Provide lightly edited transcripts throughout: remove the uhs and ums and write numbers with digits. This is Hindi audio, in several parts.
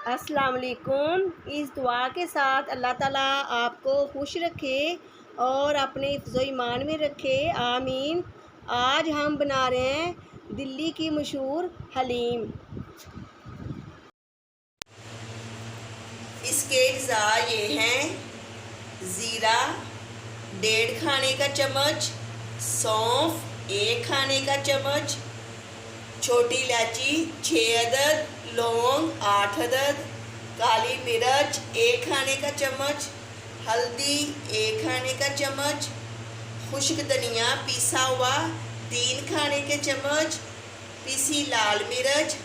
अस्सलाम वालेकुम। इस दुआ के साथ अल्लाह ताला आपको खुश रखे और अपने हिफ्ज़ो ईमान में रखे, आमीन। आज हम बना रहे हैं दिल्ली की मशहूर हलीम। इसके अज़ा ये हैं: ज़ीरा 1.5 खाने का चम्मच, सौंफ 1 खाने का चम्मच, छोटी इलायची 6 अदद, लौंग 8 अदद, काली मिर्च 1 खाने का चम्मच, हल्दी 1 खाने का चम्मच, खुश्क धनिया पिसा हुआ 3 खाने के चम्मच, पिसी लाल मिर्च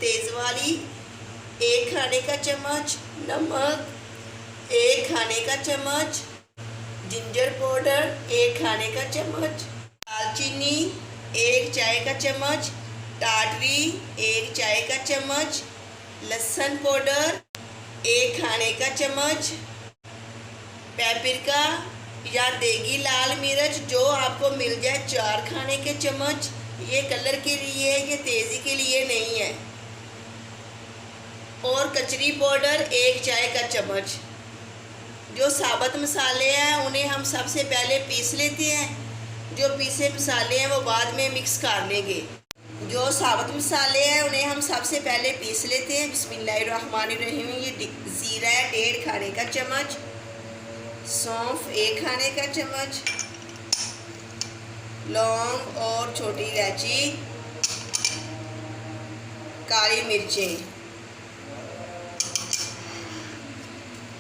तेज़ वाली 1 खाने का चम्मच, नमक 1 खाने का चम्मच, जिंजर पाउडर 1 खाने का चम्मच, दालचीनी 1 चाय का चम्मच, टाटरी 1 चाय का चम्मच, लहसुन पाउडर 1 खाने का चम्मच, पेपरिका या देगी लाल मिर्च जो आपको मिल जाए 4 खाने के चम्मच। ये कलर के लिए है, ये तेज़ी के लिए नहीं है। और कचरी पाउडर 1 चाय का चम्मच। जो साबुत मसाले हैं उन्हें हम सबसे पहले पीस लेते हैं, जो पीसे मसाले हैं वो बाद में मिक्स कर लेंगे। जो साबुत मसाले हैं उन्हें हम सबसे पहले पीस लेते हैं। बिस्मिल्लाहिर्रहमानिर्रहीम। ये ज़ीरा है 1.5 खाने का चम्मच, सौंफ 1 खाने का चम्मच, लौंग और छोटी इलायची, काली मिर्चें।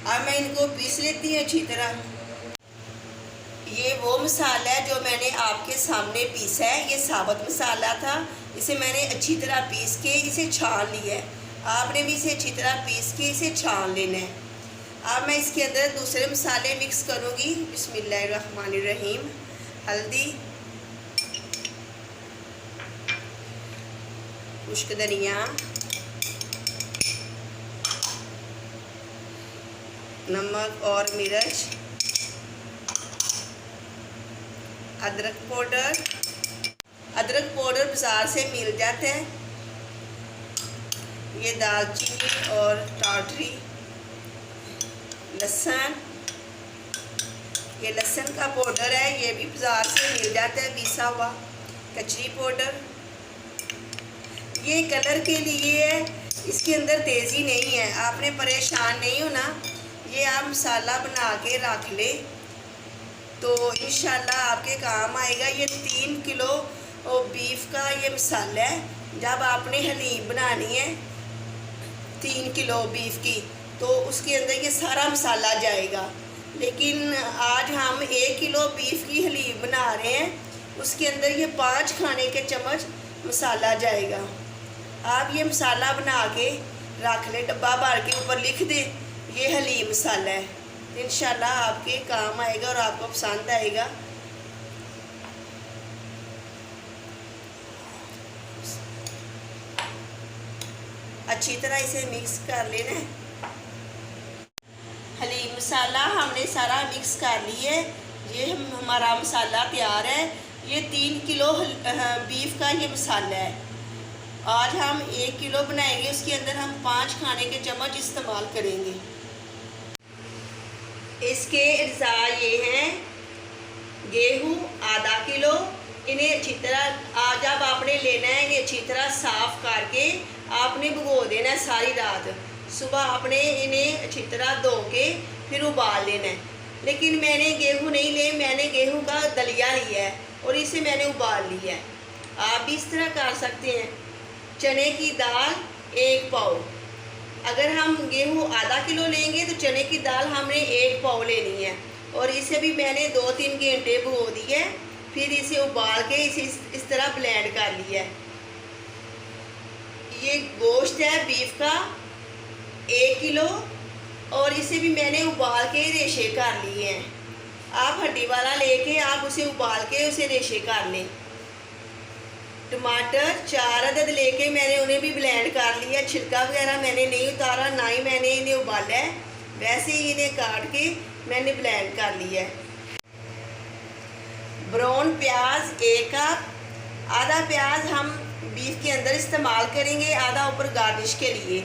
अब मैं इनको पीस लेती हूँ अच्छी तरह। ये वो मसाला है जो मैंने आपके सामने पीसा है। ये साबुत मसाला था, इसे मैंने अच्छी तरह पीस के इसे छान लिया है। आपने भी इसे अच्छी तरह पीस के इसे छान लेना है। अब मैं इसके अंदर दूसरे मसाले मिक्स करूँगी। बिस्मिल्लाहिर्रहमानिर्रहीम। हल्दी, खुश्क धनिया, नमक और मिर्च, अदरक पाउडर। अदरक पाउडर बाज़ार से मिल जाता है। ये दालचीनी और टाटरी, लहसुन, ये लहसुन का पाउडर है, ये भी बाज़ार से मिल जाता है पिसा हुआ। कचरी पाउडर, ये कलर के लिए है, इसके अंदर तेज़ी नहीं है। आपने परेशान नहीं होना। ये आप मसाला बना के रख ले तो इंशाल्लाह आपके काम आएगा। ये 3 किलो बीफ का ये मसाला है। जब आपने हलीम बनानी है 3 किलो बीफ की तो उसके अंदर ये सारा मसाला जाएगा। लेकिन आज हम 1 किलो बीफ की हलीम बना रहे हैं, उसके अंदर ये 5 खाने के चम्मच मसाला जाएगा। आप ये मसाला बना के रख ले, डब्बा भर के ऊपर लिख दे ये हलीम मसाला है। इंशाल्लाह आपके काम आएगा और आपको पसंद आएगा। अच्छी तरह इसे मिक्स कर लेना है। हलीम मसाला हमने सारा मिक्स कर लिया है। ये हमारा मसाला तैयार है। ये 3 किलो बीफ का ये मसाला है। आज हम 1 किलो बनाएंगे, उसके अंदर हम 5 खाने के चम्मच इस्तेमाल करेंगे। इसके अज़ा ये हैं: गेहूँ आधा किलो। इन्हें अच्छी तरह जब आपने लेना है इन्हें अच्छी तरह साफ़ करके आपने भिगो देना है सारी रात। सुबह आपने इन्हें अच्छी तरह धो के फिर उबाल लेना है। लेकिन मैंने गेहूँ नहीं लिए, मैंने गेहूँ का दलिया लिया है और इसे मैंने उबाल लिया है। आप भी इस तरह कर सकते हैं। चने की दाल 1 पाव। अगर हम गेहूँ आधा किलो लेंगे तो चने की दाल हमने 1 पाव लेनी है। और इसे भी मैंने 2-3 घंटे भिगो दिया है। फिर इसे उबाल के इसे इस तरह ब्लेंड कर लिया है। ये गोश्त है बीफ का 1 किलो और इसे भी मैंने उबाल के रेशे कर लिए हैं। आप हड्डी वाला लेके आप उसे उबाल के उसे रेशे कर लें। टमाटर 4 अदद लेके मैंने उन्हें भी ब्लेंड कर लिया। छिलका वगैरह मैंने नहीं उतारा, ना ही मैंने इन्हें उबाला है, वैसे ही इन्हें काट के मैंने ब्लेंड कर लिया है। ब्राउन प्याज 1 कप। आधा प्याज हम बीफ के अंदर इस्तेमाल करेंगे, आधा ऊपर गार्निश के लिए।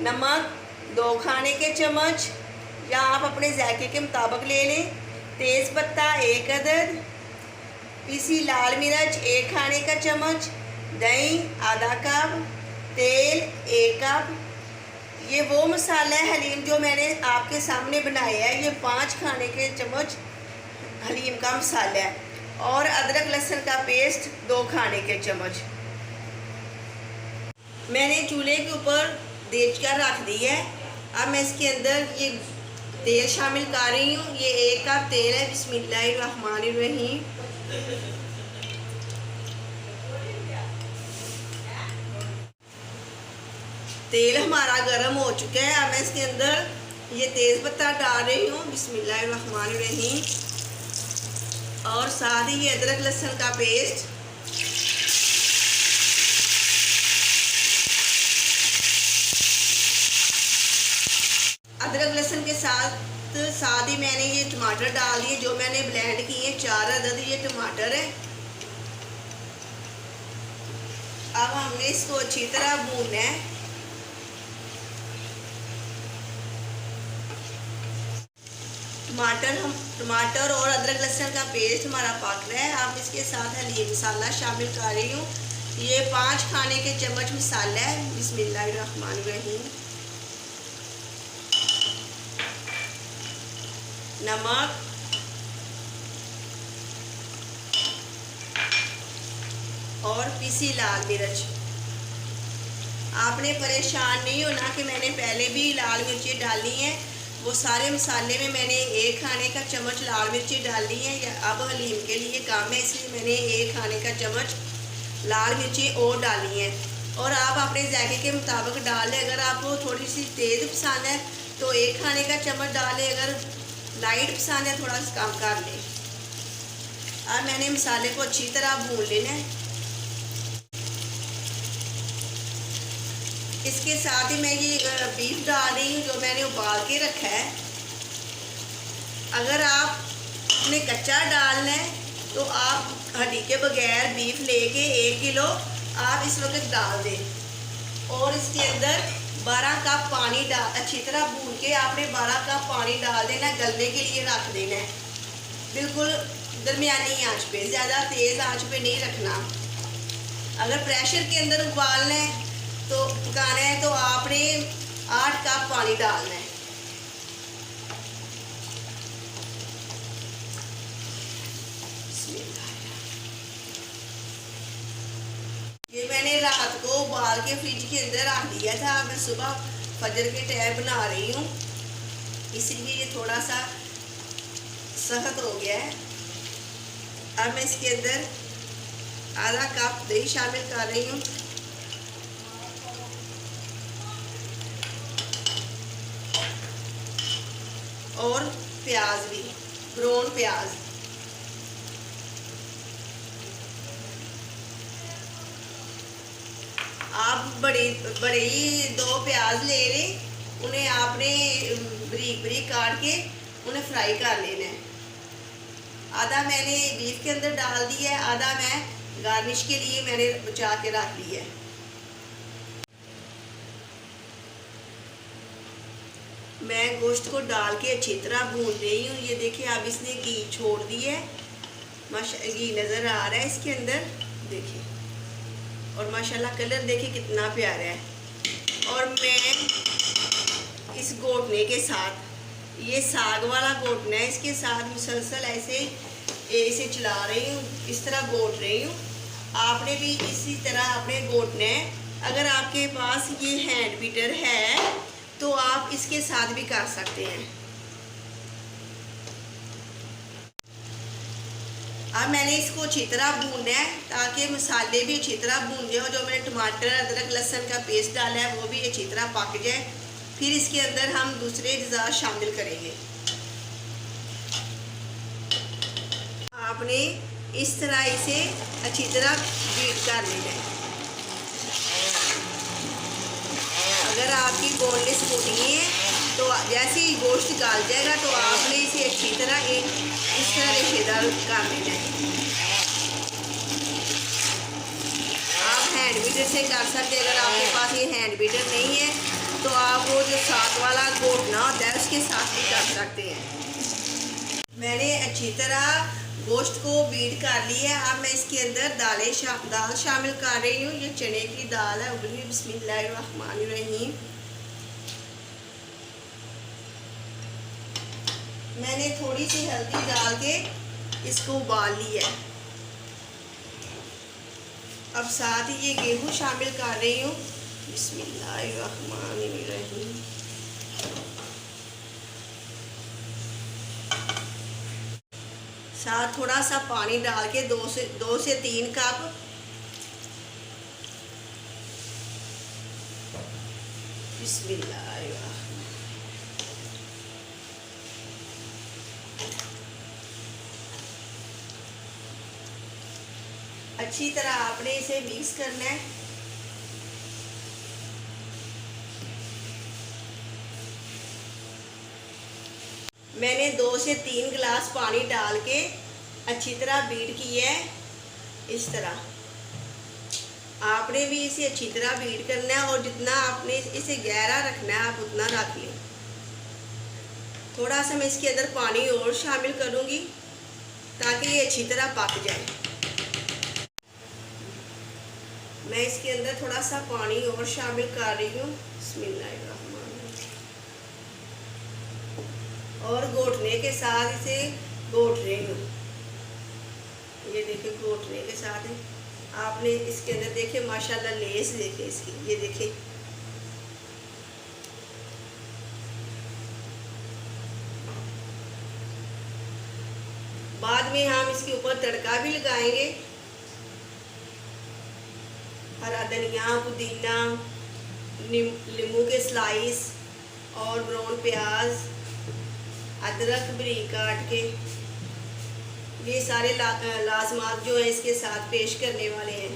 नमक 2 खाने के चम्मच, या आप अपने जायके के मुताबिक ले लें। तेज़ पत्ता 1 अदद, पीसी लाल मिर्च 1 खाने का चम्मच, दही आधा कप, तेल 1 कप। ये वो मसाला है हलीम जो मैंने आपके सामने बनाया है। ये 5 खाने के चम्मच हलीम का मसाला है। और अदरक लहसुन का पेस्ट 2 खाने के चम्मच। मैंने चूल्हे के ऊपर देच कर रख दी है। अब मैं इसके अंदर ये तेल शामिल कर रही हूँ। ये 1 कप तेल है। बिस्मिल्लाहिर्रहमानिर्रहीम। तेल हमारा गर्म हो चुका है। अब मैं इसके अंदर ये तेज़ पत्ता डाल रही हूँ। बिस्मिल्लाहिर्रहमानिर्रहीम। और साथ ही ये अदरक लहसुन का पेस्ट, अदरक लहसुन के साथ ही मैंने ये टमाटर डाल दिए जो मैंने ब्लेंड किए। 4 अदद ये टमाटर है। अब हमने इसको अच्छी तरह भूनना है। टमाटर और अदरक लहसुन का पेस्ट हमारा पक रहा है। अब इसके साथ हलीम मसाला शामिल कर रही हूँ। ये 5 खाने के चम्मच मसाला है। बिस्मिल्लाहिर्रहमानिर्रहीम। नमक, और पीसी लाल मिर्च। आपने परेशान नहीं होना कि मैंने पहले भी लाल मिर्ची डाली हैं। वो सारे मसाले में मैंने 1 खाने का चम्मच लाल मिर्ची डाली है। अब हलीम के लिए काम है, इसलिए मैंने 1 खाने का चम्मच लाल मिर्ची और डाली है। और आप अपने जायके के मुताबिक डाल लें। अगर आपको थोड़ी सी तेज़ पसंद है तो 1 खाने का चम्मच डाल लें। अगर लाइट पसंद है थोड़ा सा कम कर लें। अब मैंने मसाले को अच्छी तरह भून लेना है। इसके साथ ही मैं ये बीफ डाल रही हूँ जो मैंने उबाल के रखा है। अगर आपने कच्चा डालना है तो आप हड्डी के बगैर बीफ लेके 1 किलो आप इस वक्त डाल दें। और इसके अंदर 12 कप पानी डाल, अच्छी तरह भून के आपने 12 कप पानी डाल देना, गलने के लिए रख देना है। बिल्कुल दरमियानी आंच पे, ज़्यादा तेज़ आंच पे नहीं रखना। अगर प्रेशर के अंदर उबालना है तो पकाना है तो आपने 8 कप पानी डालना है। ये मैंने रात को उबाल के फ्रिज के अंदर रख दिया था। मैं सुबह फजर के टाइम बना रही हूँ, इसलिए ये थोड़ा सा सख्त हो गया है। अब मैं इसके अंदर आधा कप दही शामिल कर रही हूँ। और प्याज भी, ब्राउन प्याज। आप बड़ी 2 प्याज ले लें। उन्हें आपने बारीक बारीक काट के उन्हें फ्राई कर लेना है। आधा मैंने बीफ के अंदर डाल दिया है, आधा मैं गार्निश के लिए मैंने बचा के रख लिया है। मैं गोश्त को डाल के अच्छी तरह भून रही हूँ। ये देखिए अब इसने घी छोड़ दी है। माशा घी नज़र आ रहा है इसके अंदर, देखिए। और माशाल्लाह कलर देखिए कितना प्यारा है। और मैं इस घोटने के साथ, ये साग वाला घोटना है, इसके साथ मुसलसल ऐसे चला रही हूँ, इस तरह घोट रही हूँ। आपने भी इसी तरह आपने घोटना है। अगर आपके पास ये हैंड बीटर है तो आप इसके साथ भी कर सकते हैं। अब मैंने इसको अच्छी तरह भूनना है ताकि मसाले भी अच्छी तरह भून जाए। जो मैंने टमाटर अदरक लहसुन का पेस्ट डाला है वो भी अच्छी तरह पक जाए। फिर इसके अंदर हम दूसरे अज़ा शामिल करेंगे। आपने इस तरह इसे अच्छी तरह बीट कर लेना है। अगर आपकी बोनलेस मुर्गी है तो जैसे ही गोश्त गाल जाएगा तो आपने इसे अच्छी तरह इस तरह रेशेदार कर लेना है। आप हैंड बीटर से कर सकते हैं। अगर आपके पास ये हैंड बीटर नहीं है तो आप वो जो साथ पाक वाला घोटना होता है उसके साथ भी कर सकते हैं। मैंने अच्छी तरह गोश्त को बीट कर लिया है। अब मैं इसके अंदर दाल शामिल कर रही हूँ। ये चने की दाल है उबली। बिस्मिल्लाहिर्रहमानिर्रहीम। मैंने थोड़ी सी हल्दी डाल के इसको उबाल लिया है। अब साथ ही ये गेहूँ शामिल कर रही हूँ। बिस्मिल्लाहिर्रहमानिर्रहीम। साथ थोड़ा सा पानी डाल के 2 से 3 कप बिस्मिल्लाहिर्रहमानिर्रहीम। अच्छी तरह आपने इसे मिक्स करना है। मैंने 2 से 3 गिलास पानी डाल के अच्छी तरह बीट किया है। इस तरह आपने भी इसे अच्छी तरह बीट करना है और जितना आपने इसे गहरा रखना है आप उतना रख लें। थोड़ा सा मैं इसके अंदर पानी और शामिल करूँगी ताकि ये अच्छी तरह पक जाए। मैं इसके अंदर थोड़ा सा पानी और शामिल कर रही हूँ। और घोटने के साथ इसे घोट रही हूँ। ये देखिए घोटने के साथ है। आपने इसके अंदर देखे माशाल्लाह लेस देखे इसकी, ये देखे। बाद में हम इसके ऊपर तड़का भी लगाएंगे। हरा धनिया, पुदीना, नींबू के स्लाइस और ब्राउन प्याज, अदरक बारीक काट के, ये सारे लाजमात जो है इसके साथ पेश करने वाले हैं।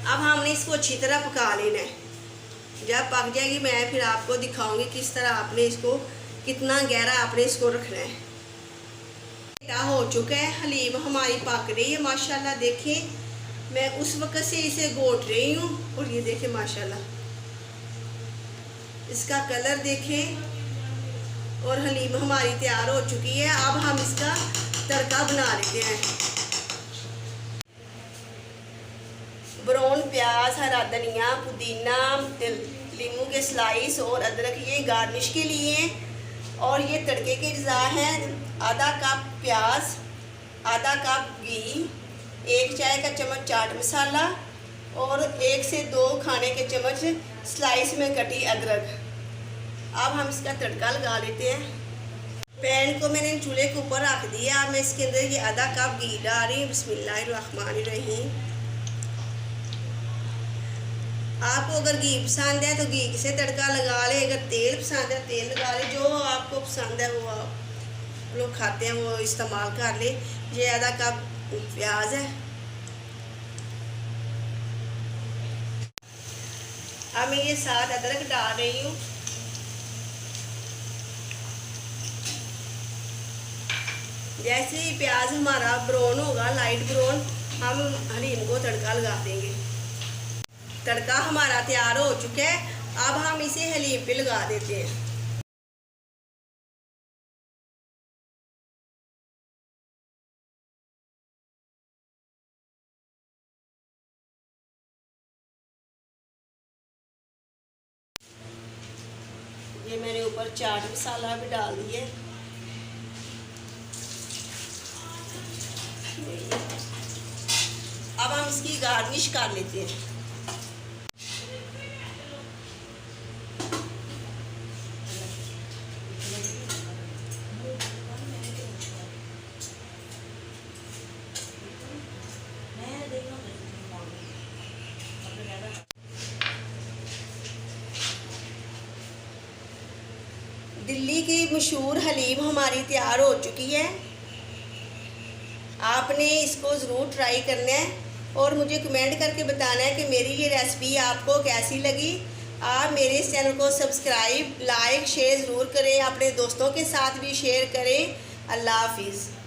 अब हमने इसको अच्छी तरह पका लेना है। जब पक जाएगी मैं फिर आपको दिखाऊंगी किस तरह आपने इसको, कितना गहरा आपने इसको रखना है। हो चुका है, हलीम हमारी पक रही है माशाल्लाह। देखें मैं उस वक्त से इसे घोट रही हूँ और ये देखें माशाल्लाह इसका कलर देखें। और हलीम हमारी तैयार हो चुकी है। अब हम इसका तड़का बना लेते हैं। ब्राउन प्याज, हरा धनिया, पुदीना, नींबू के स्लाइस और अदरक ये गार्निश के लिए हैं। और ये तड़के के अज्जा हैं। आधा कप प्याज, आधा कप घी, 1 चाय का चम्मच चाट मसाला और 1 से 2 खाने के चम्मच स्लाइस में कटी अदरक। अब हम इसका तड़का लगा लेते हैं। पैन को मैंने चूल्हे के ऊपर रख दिया। अब मैं इसके अंदर ये आधा कप घी डाल रही हूँ। बिस्मिल्लाहिर्रहमानिर्रहीम। आपको अगर घी पसंद है तो घी से तड़का लगा ले। अगर तेल पसंद है तेल लगा ले। जो आपको पसंद है वो आप लोग खाते हैं वो इस्तेमाल कर ले। ये आधा कप प्याज है। अब मैं ये साथ अदरक डाल रही हूँ। जैसे ही प्याज हमारा ब्राउन होगा, लाइट ब्राउन, हम हलीम को तड़का लगा देंगे। तड़का हमारा तैयार हो चुका है। अब हम इसे हलीम पे लगा देते हैं। ये मैंने ऊपर चाट मसाला भी डाल दिया। अब हम इसकी गार्निश कर लेते हैं। दिल्ली की मशहूर हलीम हमारी तैयार हो चुकी है। आपने इसको ज़रूर ट्राई करना है और मुझे कमेंट करके बताना है कि मेरी ये रेसिपी आपको कैसी लगी। आप मेरे इस चैनल को सब्सक्राइब, लाइक, शेयर ज़रूर करें। अपने दोस्तों के साथ भी शेयर करें। अल्लाह हाफिज़।